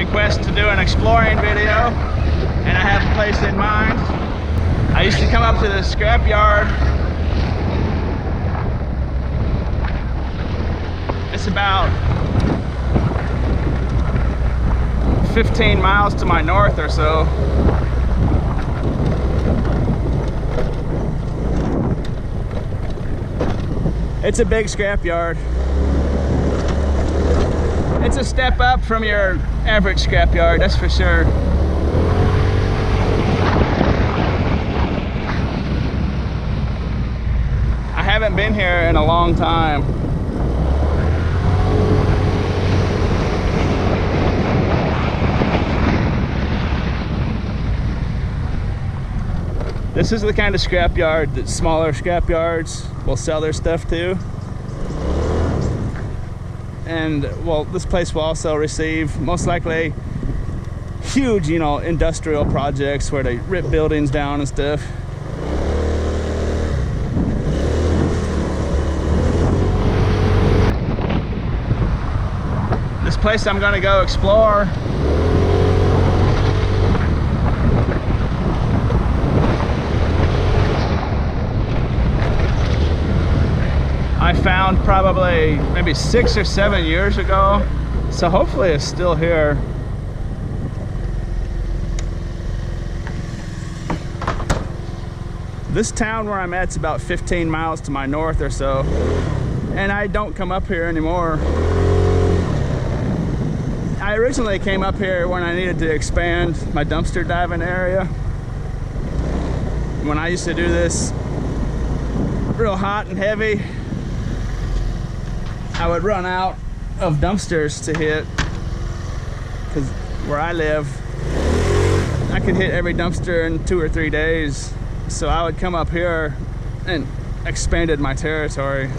request to do an exploring video, and I have a place in mind. I used to come up to the scrapyard. It's about 15 miles to my north or so. It's a big scrapyard. It's a step up from your average scrapyard, that's for sure. I haven't been here in a long time. This is the kind of scrapyard that smaller scrapyards will sell their stuff to. And well, this place will also receive most likely huge, industrial projects where they rip buildings down and stuff. This place I'm gonna go explore I found probably maybe 6 or 7 years ago, so hopefully it's still here. This town where I'm at's about 15 miles to my north or so, and I don't come up here anymore. I originally came up here when I needed to expand my dumpster diving area. When I used to do this real hot and heavy, I would run out of dumpsters to hit, because where I live, I could hit every dumpster in 2 or 3 days. So I would come up here and expanded my territory.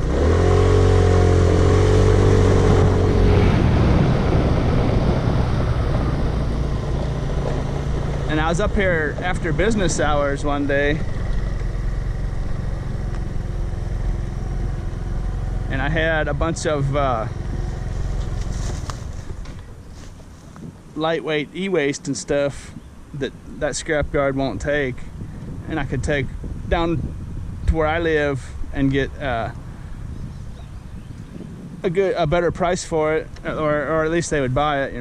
And I was up here after business hours one day, and I had a bunch of lightweight e-waste and stuff that scrapyard won't take, and I could take down to where I live and get a better price for it, or at least they would buy it,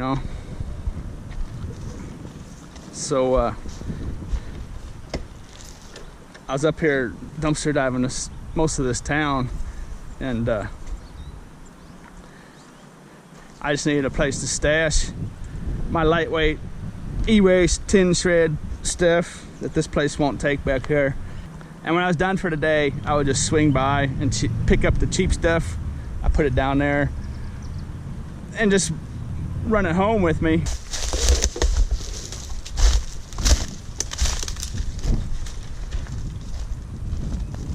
So I was up here dumpster diving most of this town, and I just needed a place to stash my lightweight e-waste tin shred stuff that this place won't take back here. And when I was done for the day, I would just swing by and pick up the cheap stuff. I put it down there and just run it home with me.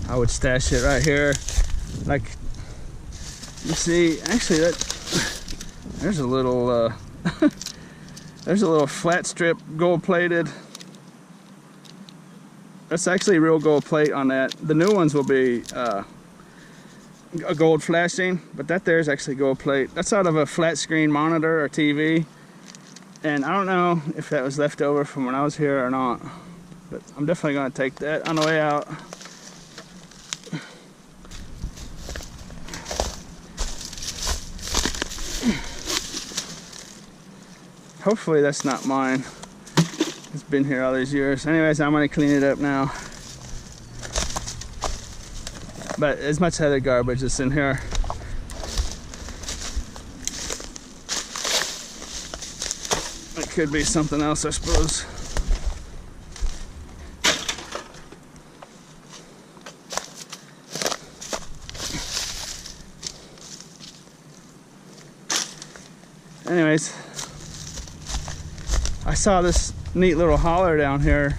I would stash it right here. Like, you see, actually there's a little there's a little flat strip gold plated. That's actually real gold plate on that. The new ones will be a gold flashing, but that there is actually gold plate. That's out of a flat screen monitor or TV, and I don't know if that was left over from when I was here or not, but I'm definitely going to take that on the way out. Hopefully that's not mine. It's been here all these years. Anyways, I'm gonna clean it up now. But as much other garbage that's in here. It could be something else, I suppose. Anyways, I saw this neat little holler down here.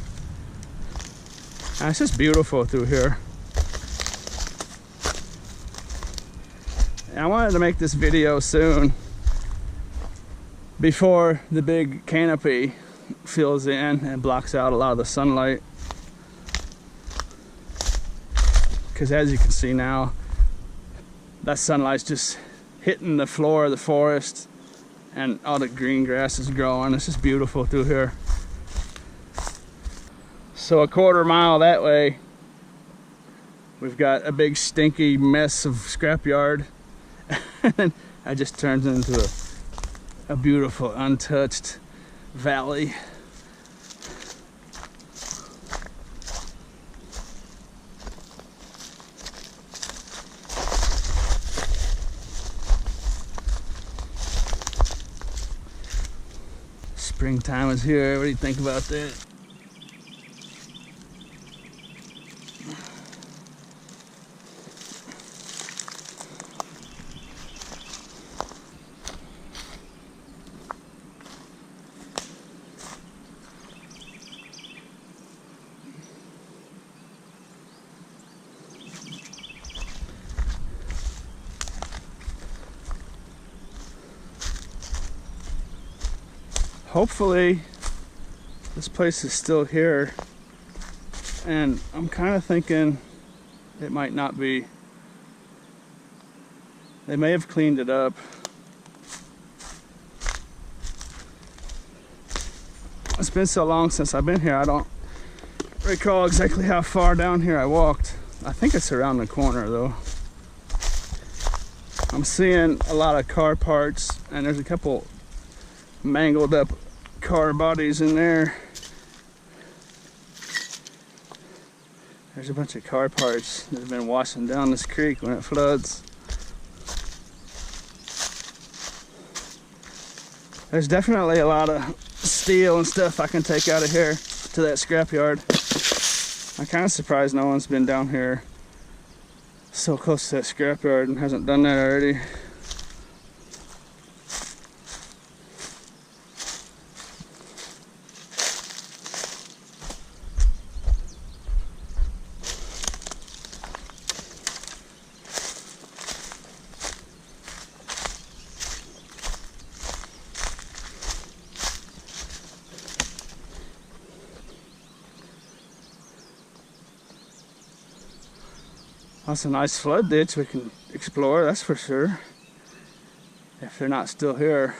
And it's just beautiful through here. And I wanted to make this video soon, before the big canopy fills in and blocks out a lot of the sunlight. Because as you can see now, that sunlight's just hitting the floor of the forest and all the green grass is growing. It's just beautiful through here. So a quarter mile that way, we've got a big stinky mess of scrapyard. And it just turns into a beautiful untouched valley. Springtime is here. What do you think about that? Hopefully this place is still here, and I'm kind of thinking it might not be. They may have cleaned it up. It's been so long since I've been here, I don't recall exactly how far down here I walked. I think it's around the corner though. I'm seeing a lot of car parts, and there's a couple mangled up car bodies in there. There's a bunch of car parts that have been washing down this creek when it floods. There's definitely a lot of steel and stuff I can take out of here to that scrapyard. I'm kind of surprised no one's been down here so close to that scrapyard and hasn't done that already. That's a nice flood ditch we can explore, that's for sure. If they're not still here.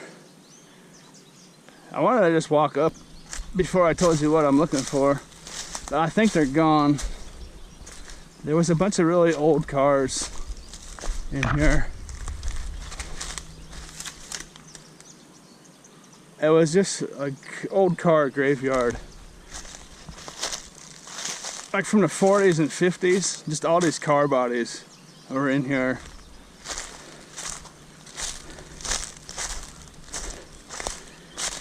I wanted to just walk up before I told you what I'm looking for, but I think they're gone. There was a bunch of really old cars in here. It was just an old car graveyard. Like from the 40s and 50s, just all these car bodies were in here.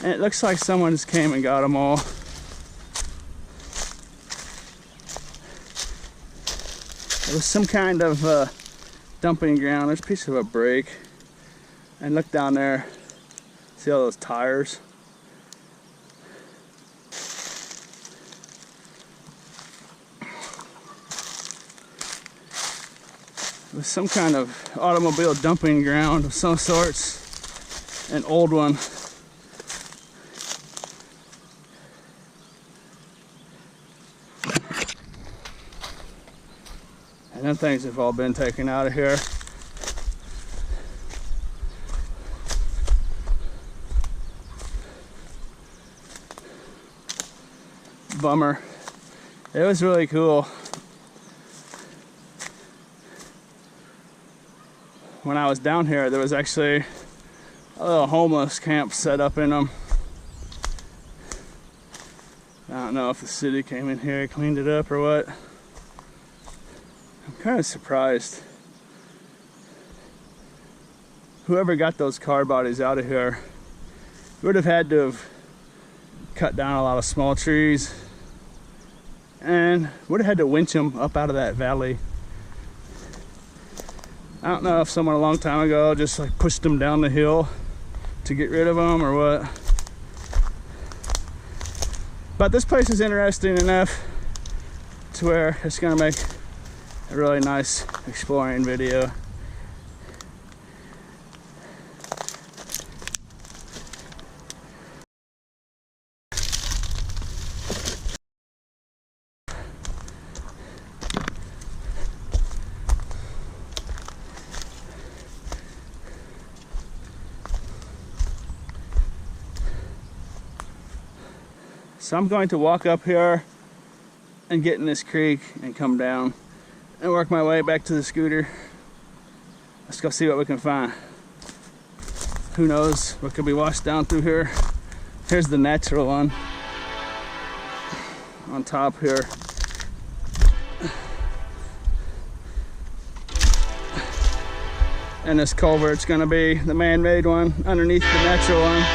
And it looks like someone just came and got them all. It was some kind of dumping ground. There's a piece of a brake. And look down there, see all those tires? It was some kind of automobile dumping ground of some sorts, an old one. And them things have all been taken out of here. Bummer. It was really cool. When I was down here, there was actually a little homeless camp set up in them. I don't know if the city came in here, cleaned it up or what. I'm kind of surprised. Whoever got those car bodies out of here would have had to have cut down a lot of small trees and would have had to winch them up out of that valley. I don't know if someone a long time ago just like pushed them down the hill to get rid of them or what. But this place is interesting enough to where it's gonna make a really nice exploring video. So I'm going to walk up here and get in this creek and come down and work my way back to the scooter. Let's go see what we can find. Who knows what could be washed down through here. Here's the natural one on top here. And this culvert's gonna be the man-made one underneath the natural one.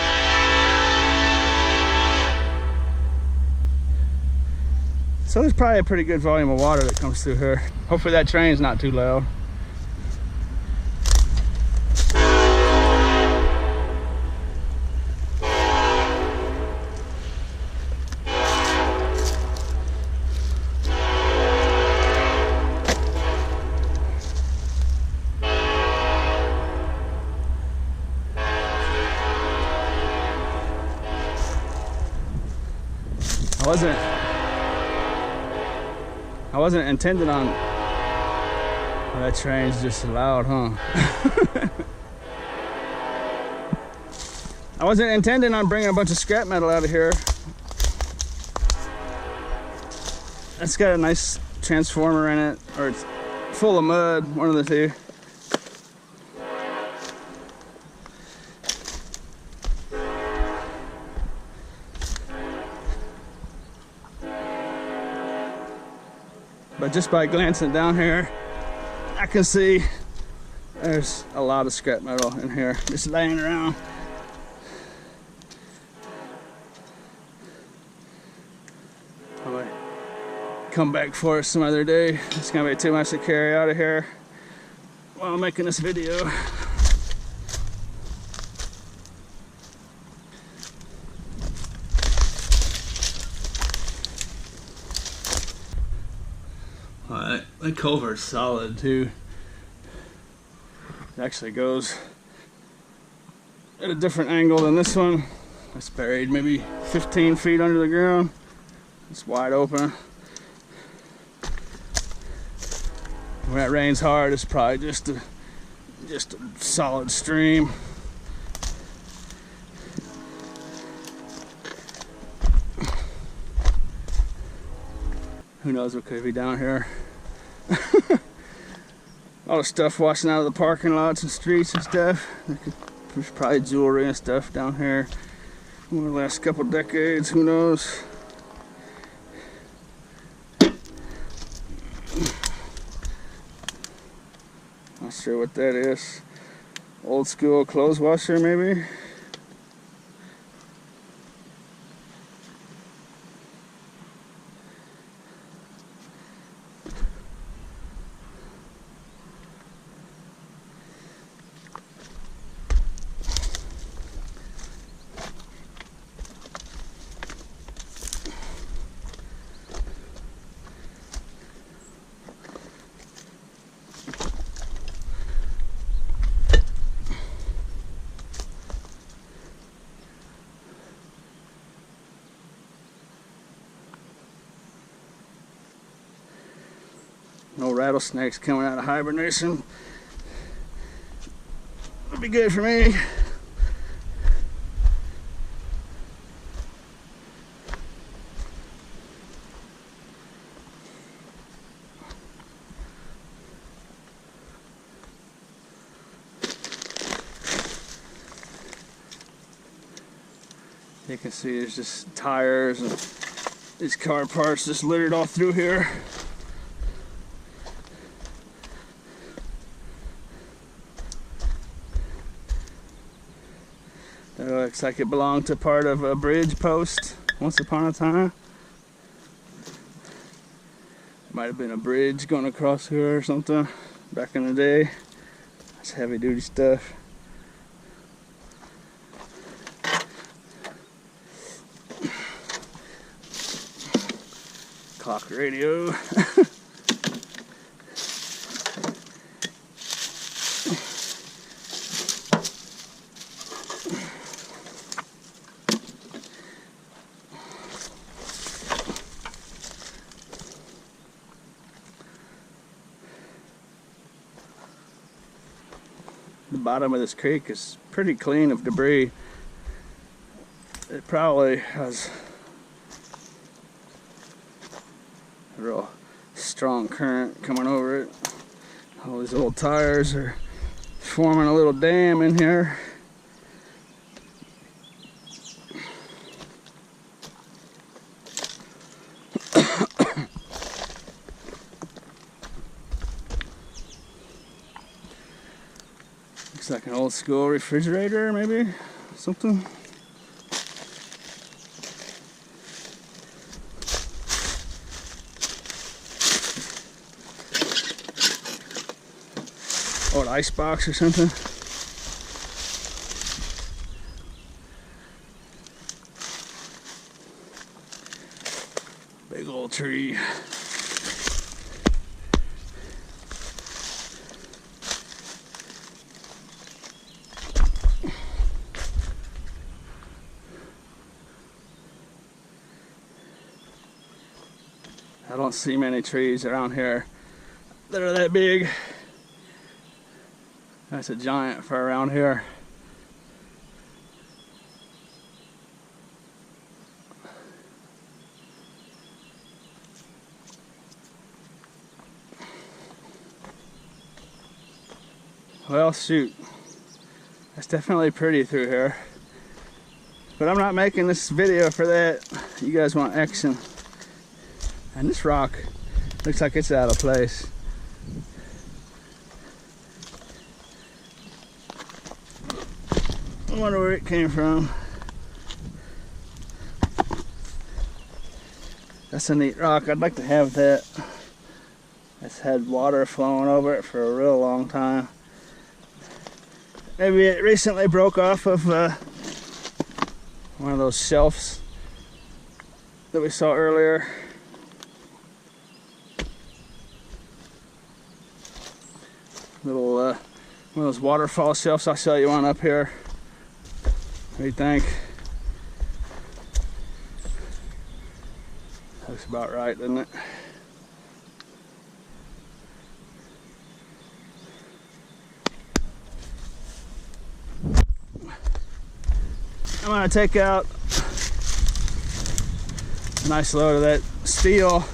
So there's probably a pretty good volume of water that comes through here. Hopefully that train's not too loud. I wasn't intending on... Oh, that train's just loud, huh? I wasn't intending on bringing a bunch of scrap metal out of here. It's got a nice transformer in it, or it's full of mud, one of the two. But just by glancing down here, I can see there's a lot of scrap metal in here just laying around. Probably come back for it some other day. It's gonna be too much to carry out of here while I'm making this video. That culvert's solid too. It actually goes at a different angle than this one. It's buried maybe 15 feet under the ground. It's wide open. When it rains hard, it's probably just a solid stream. Who knows what could be down here. All the stuff washing out of the parking lots and streets and stuff. There's probably jewelry and stuff down here over the last couple decades, who knows. Not sure what that is. Old school clothes washer maybe. No rattlesnakes coming out of hibernation. Would be good for me. You can see there's just tires and these car parts just littered all through here. It looks like it belonged to part of a bridge post once upon a time. Might have been a bridge going across here or something back in the day. That's heavy duty stuff. Clock radio. The bottom of this creek is pretty clean of debris. It probably has A real strong current coming over it. All these old tires are forming a little dam in here. Looks like an old school refrigerator, maybe something. Old ice box or something. Big old tree. I don't see many trees around here that are that big. That's a giant for around here. Well, shoot. It's definitely pretty through here. But I'm not making this video for that. You guys want action. And this rock looks like it's out of place. I wonder where it came from. That's a neat rock. I'd like to have that. It's had water flowing over it for a real long time. Maybe it recently broke off of one of those shelves that we saw earlier. Little one of those waterfall shelves. I'll show you one up here. What do you think? Looks about right, doesn't it? I'm gonna take out a nice load of that steel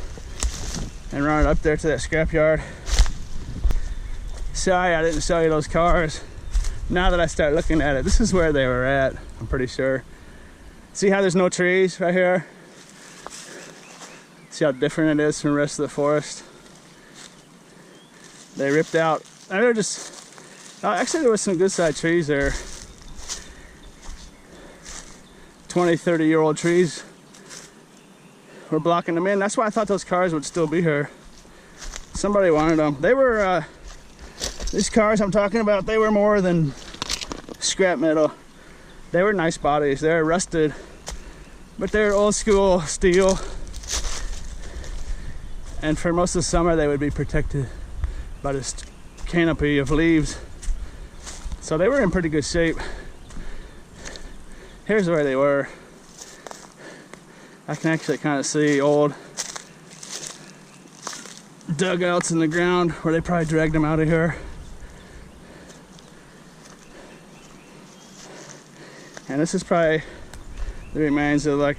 and run it up there to that scrapyard. Sorry I didn't show you those cars. Now that I start looking at it, this is where they were at, I'm pretty sure. See how there's no trees right here? See how different it is from the rest of the forest? They ripped out, and they're just, actually there was some good sized trees there. 20, 30-year-old trees were blocking them in. That's why I thought those cars would still be here. Somebody wanted them. They were, these cars I'm talking about, they were more than scrap metal. They were nice bodies. They're rusted, but they're old school steel. And for most of the summer, they would be protected by this canopy of leaves. So they were in pretty good shape. Here's where they were. I can actually kind of see old dugouts in the ground where they probably dragged them out of here. And this is probably the remains of like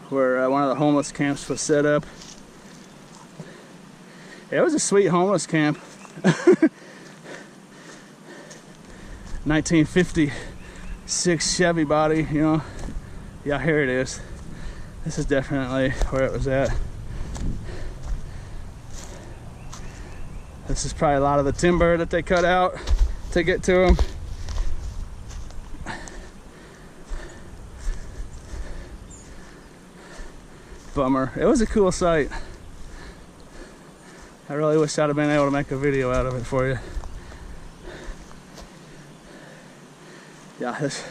where one of the homeless camps was set up. It was a sweet homeless camp. 1956 Chevy body, you know. Yeah, here it is. This is definitely where it was at. This is probably a lot of the timber that they cut out to get to them. Bummer. It was a cool sight. I really wish I'd have been able to make a video out of it for you. Yeah, this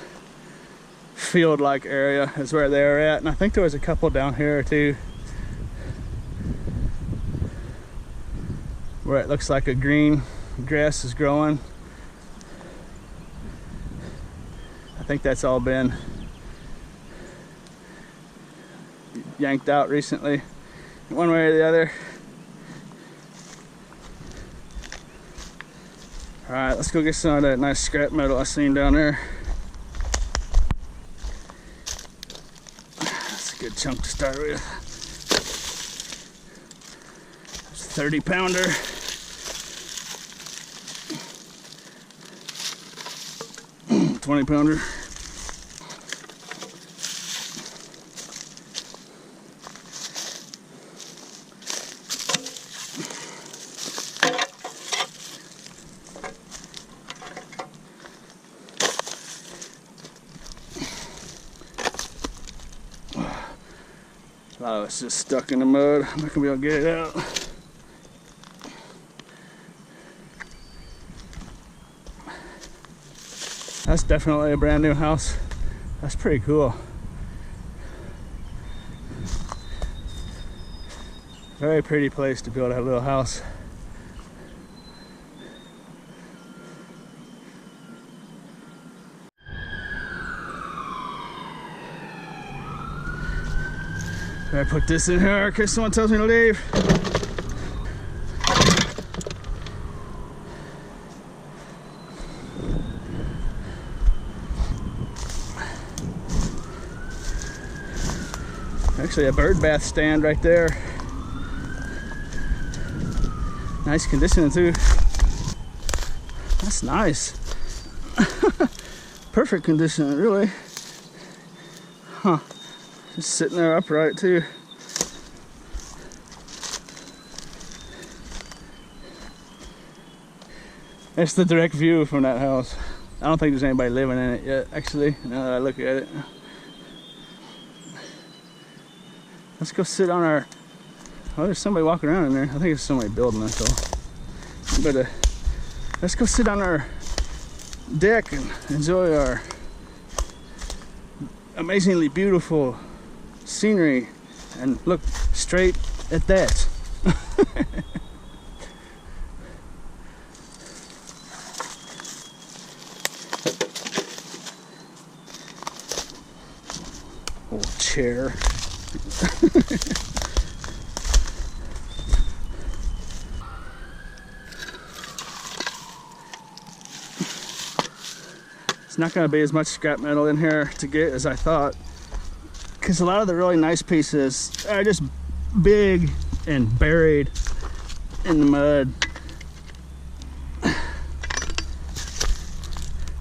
field-like area is where they were at, and I think there was a couple down here too, where it looks like a green grass is growing. I think that's all been yanked out recently, one way or the other. All right, let's go get some of that nice scrap metal I seen down there. That's a good chunk to start with. 30 pounder. $20 pounder. A lot of it's just stuck in the mud. I'm not gonna be able to get it out. That's definitely a brand new house. That's pretty cool. Very pretty place to build a little house. I put this in here in case someone tells me to leave. Actually, a bird bath stand right there. Nice conditioning too. That's nice. Perfect conditioning, really. Huh. Just sitting there upright too. That's the direct view from that house. I don't think there's anybody living in it yet, actually, now that I look at it. Let's go sit on our... Oh, there's somebody walking around in there. I think there's somebody building it though. But let's go sit on our deck and enjoy our amazingly beautiful scenery and look straight at that. Old chair. It's not going to be as much scrap metal in here to get as I thought, because a lot of the really nice pieces are just big and buried in the mud.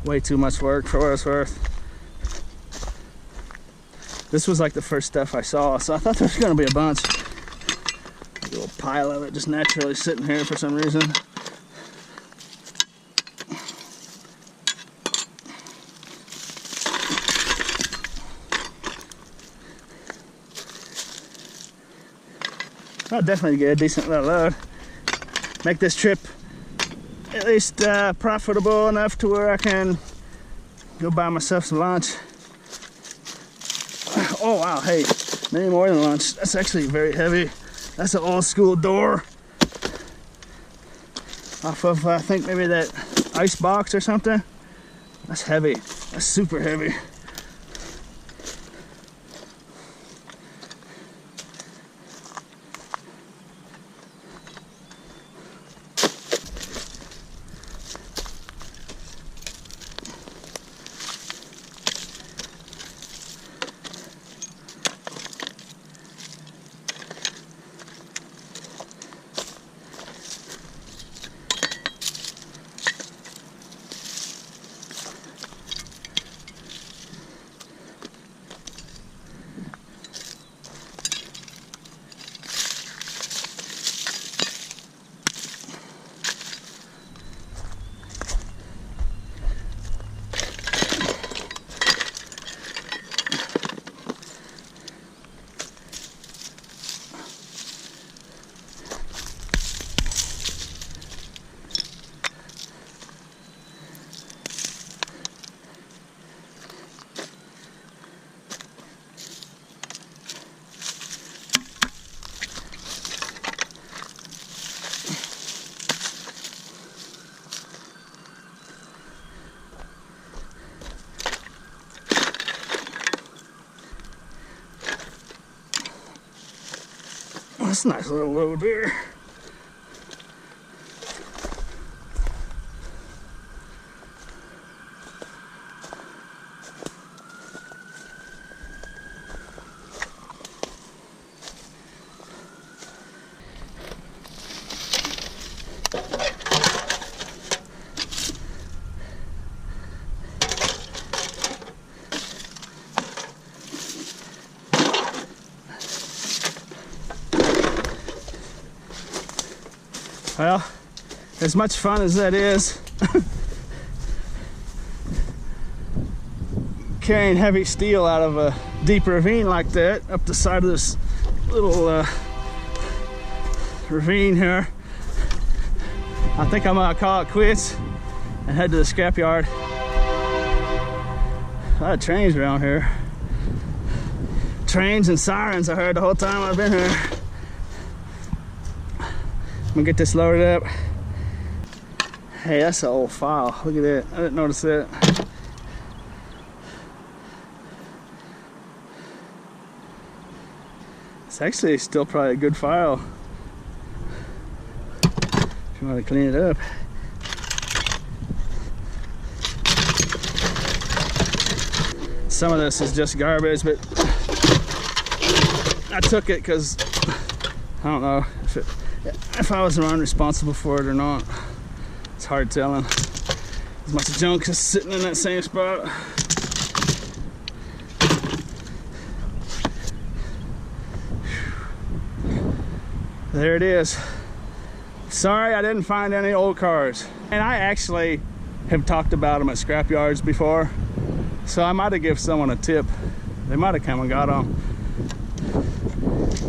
Way too much work for what it's worth. This was like the first stuff I saw, so I thought there was going to be a bunch. A little pile of it just naturally sitting here for some reason. I'll definitely get a decent little load. Make this trip at least profitable enough to where I can go buy myself some lunch. Oh wow, hey, maybe more than lunch. That's actually very heavy. That's an old school door. Off of, I think maybe that ice box or something. That's heavy. That's super heavy. That's a nice little load there. Well, as much fun as that is, carrying heavy steel out of a deep ravine like that up the side of this little ravine here, I think I'm gonna call it quits and head to the scrapyard. A lot of trains around here. Trains and sirens I heard the whole time I've been here. I'm gonna get this loaded up. Hey, that's an old file. Look at that. I didn't notice that. It's actually still probably a good file if you want to clean it up. Some of this is just garbage, but I took it because I don't know if I was the one responsible for it or not. It's hard telling. As much junk is sitting in that same spot. There it is. Sorry I didn't find any old cars. And I actually have talked about them at scrap yards before, so I might have given someone a tip. They might have come and got them.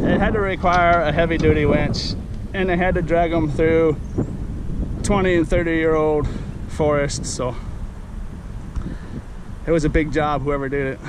It had to require a heavy duty winch, and they had to drag them through 20 and 30-year-old forests, so it was a big job, whoever did it.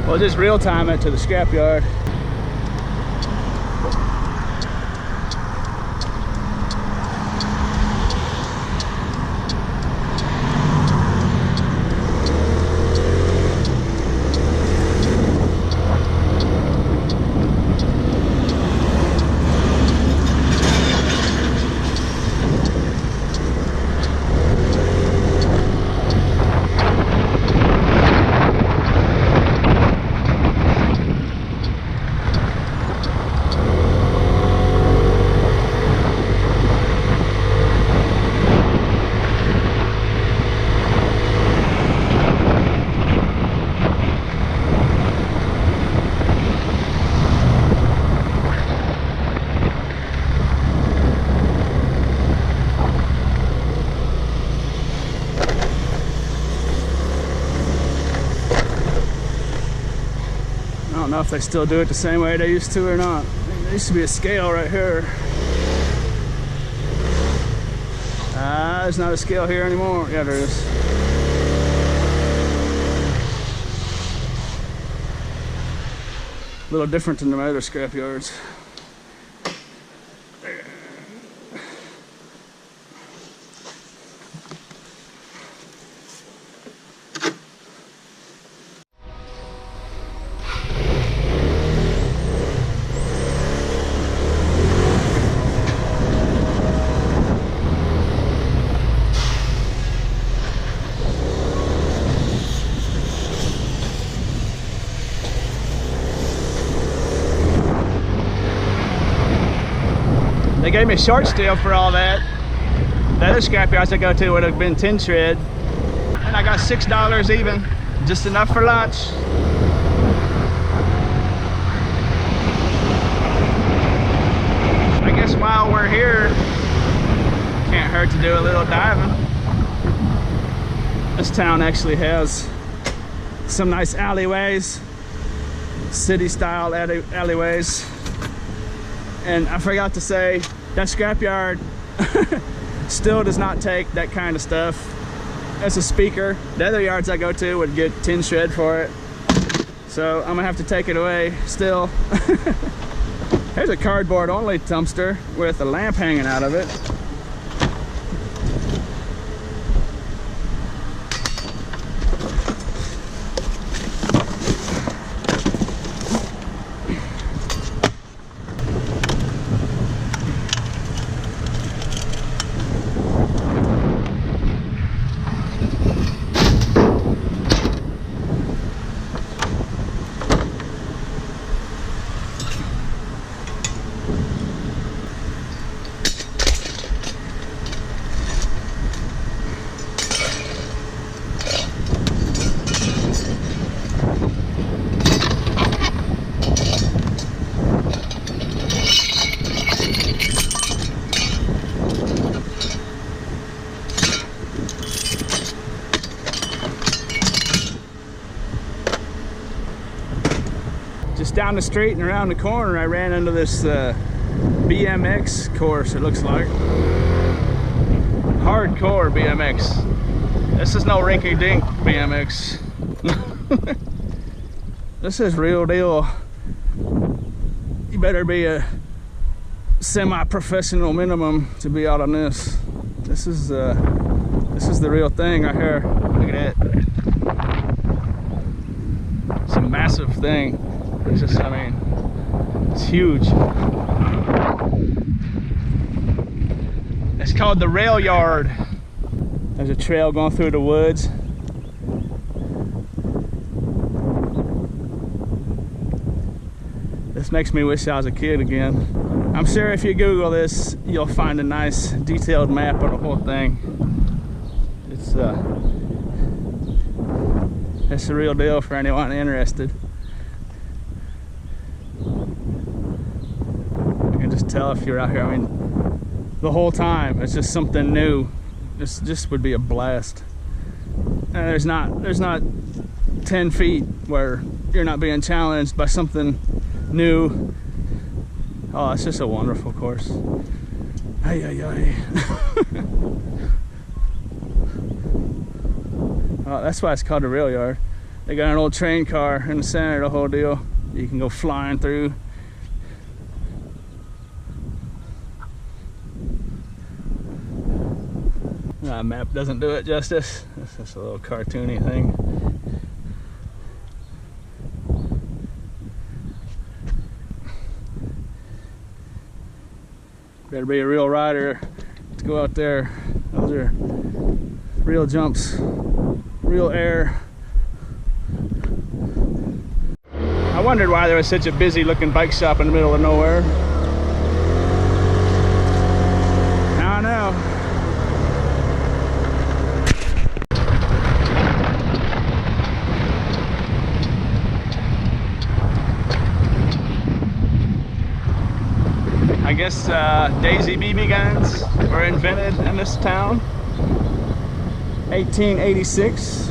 We'll just real time it to the scrapyard. I don't know if they still do it the same way they used to or not. There used to be a scale right here. There's not a scale here anymore. Yeah, there is. A little different than the other scrap yards. They gave me a short steel for all that. The other scrap yards I go to would have been 10 shred. And I got $6 even, just enough for lunch. I guess while we're here, can't hurt to do a little diving. This town actually has some nice alleyways, city-style alleyways. And I forgot to say, that scrapyard still does not take that kind of stuff. That's a speaker. The other yards I go to would get 10 shred for it. So I'm gonna have to take it away still. Here's a cardboard only dumpster with a lamp hanging out of it. down the street and around the corner, I ran into this BMX course, it looks like. Hardcore BMX. This is no rinky-dink BMX. This is real deal. You better be a semi-professional minimum to be out on this. This is the real thing right here. Look at that. It's a massive thing. It's just, I mean, it's huge. It's called the rail yard. There's a trail going through the woods. This makes me wish I was a kid again. I'm sure if you Google this, you'll find a nice detailed map of the whole thing. It's a real deal for anyone interested. You can just tell if you're out here. I mean, the whole time it's just something new. This just would be a blast. And there's not 10 feet where you're not being challenged by something new. Oh, it's just a wonderful course. Ay, ay, ay. Oh, that's why it's called the rail yard. They got an old train car in the center of the whole deal. You can go flying through. That map doesn't do it justice. It's just a little cartoony thing. Better be a real rider to go out there. Those are real jumps, real air. I wondered why there was such a busy looking bike shop in the middle of nowhere. Now I know. I guess Daisy BB guns were invented in this town, 1886.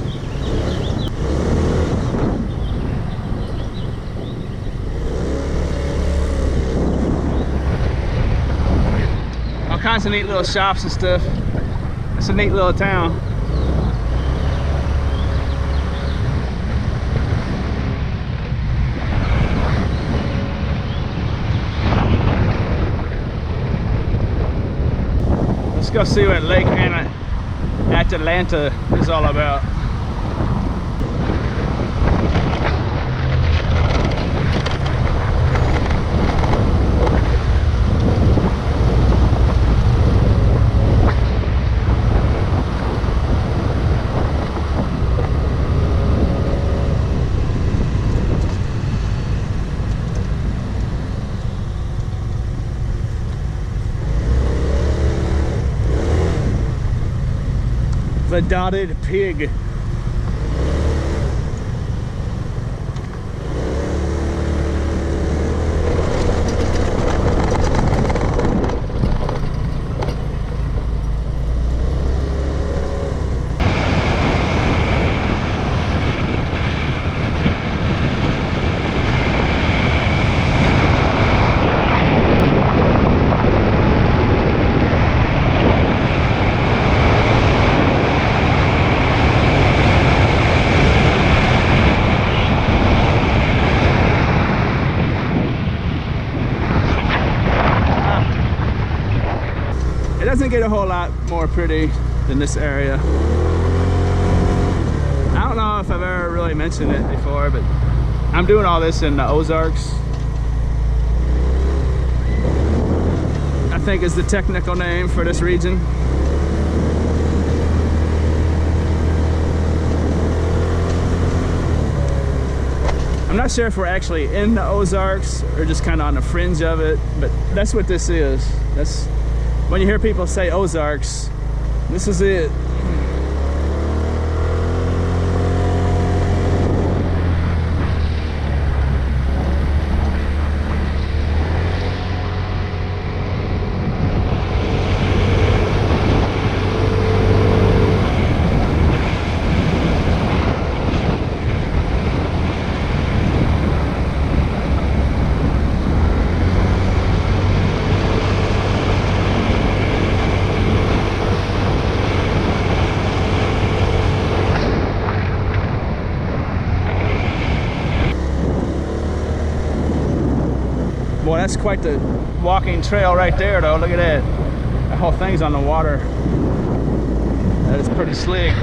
All kinds of neat little shops and stuff. It's a neat little town. Let's go see what Lake Atalanta is all about. The dotted pig. It doesn't get a whole lot more pretty than this area. I don't know if I've ever really mentioned it before, but I'm doing all this in the Ozarks. I think is the technical name for this region. I'm not sure if we're actually in the Ozarks or just kind of on the fringe of it, but that's what this is. That's when you hear people say Ozarks, this is it. That's quite the walking trail right there, though. Look at that. That whole thing's on the water. That is pretty slick.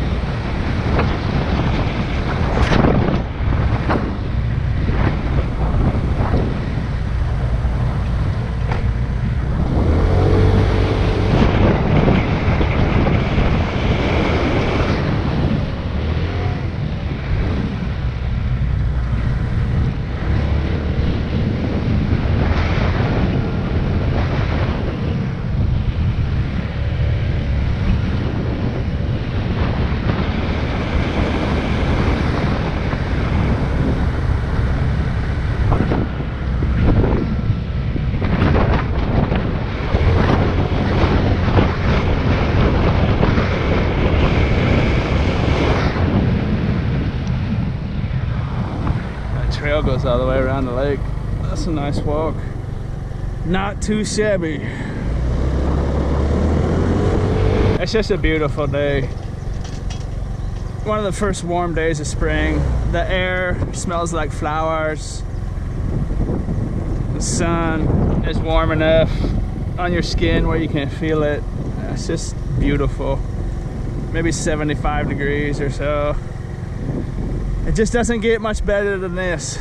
Trail goes all the way around the lake. That's a nice walk. Not too shabby. It's just a beautiful day. One of the first warm days of spring. The air smells like flowers. The sun is warm enough on your skin where you can feel it. It's just beautiful. Maybe 75 degrees or so. It just doesn't get much better than this.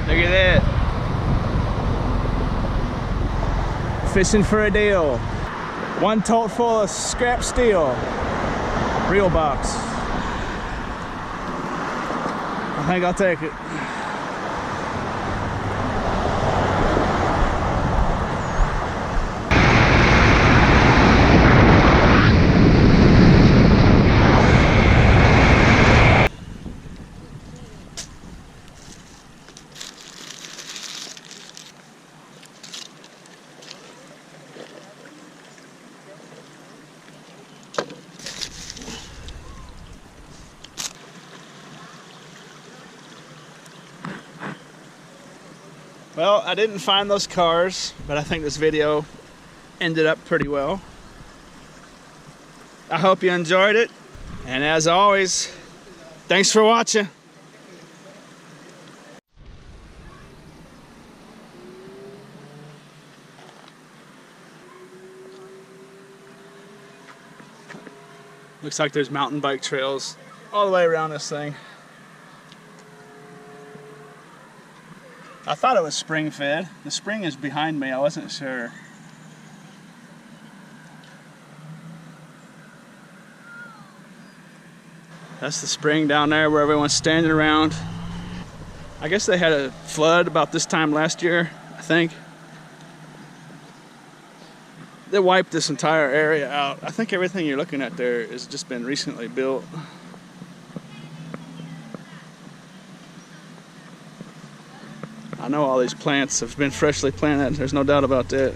Look at that. Fishing for a deal. One tote full of scrap steel. Reel box. I think I'll take it. Well, I didn't find those cars, but I think this video ended up pretty well. I hope you enjoyed it. And as always, thanks for watching. Looks like there's mountain bike trails all the way around this thing. I thought it was spring fed. The spring is behind me, I wasn't sure. That's the spring down there where everyone's standing around. I guess they had a flood about this time last year, I think. They wiped this entire area out. I think everything you're looking at there has just been recently built. I know all these plants have been freshly planted, there's no doubt about that.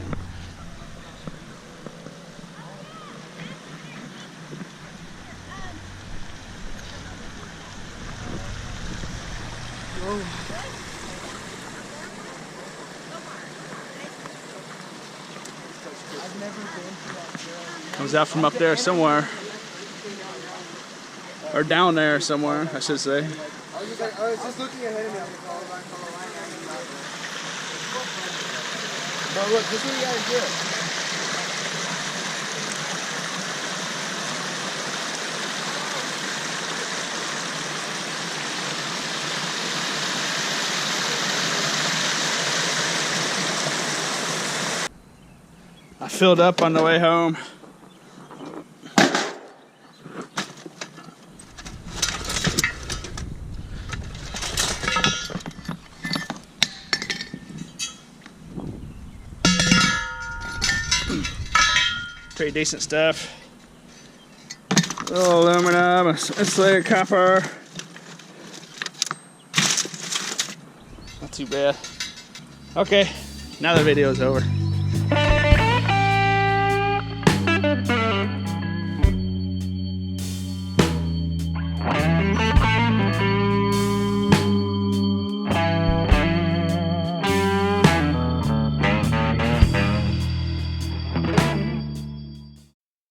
Comes out from up there somewhere. Or down there somewhere, I should say. I was just looking ahead of me. But look, this is what you gotta do. I filled up on the way home. Pretty decent stuff. A little aluminum, insulated copper. Not too bad. Okay, now the video is over.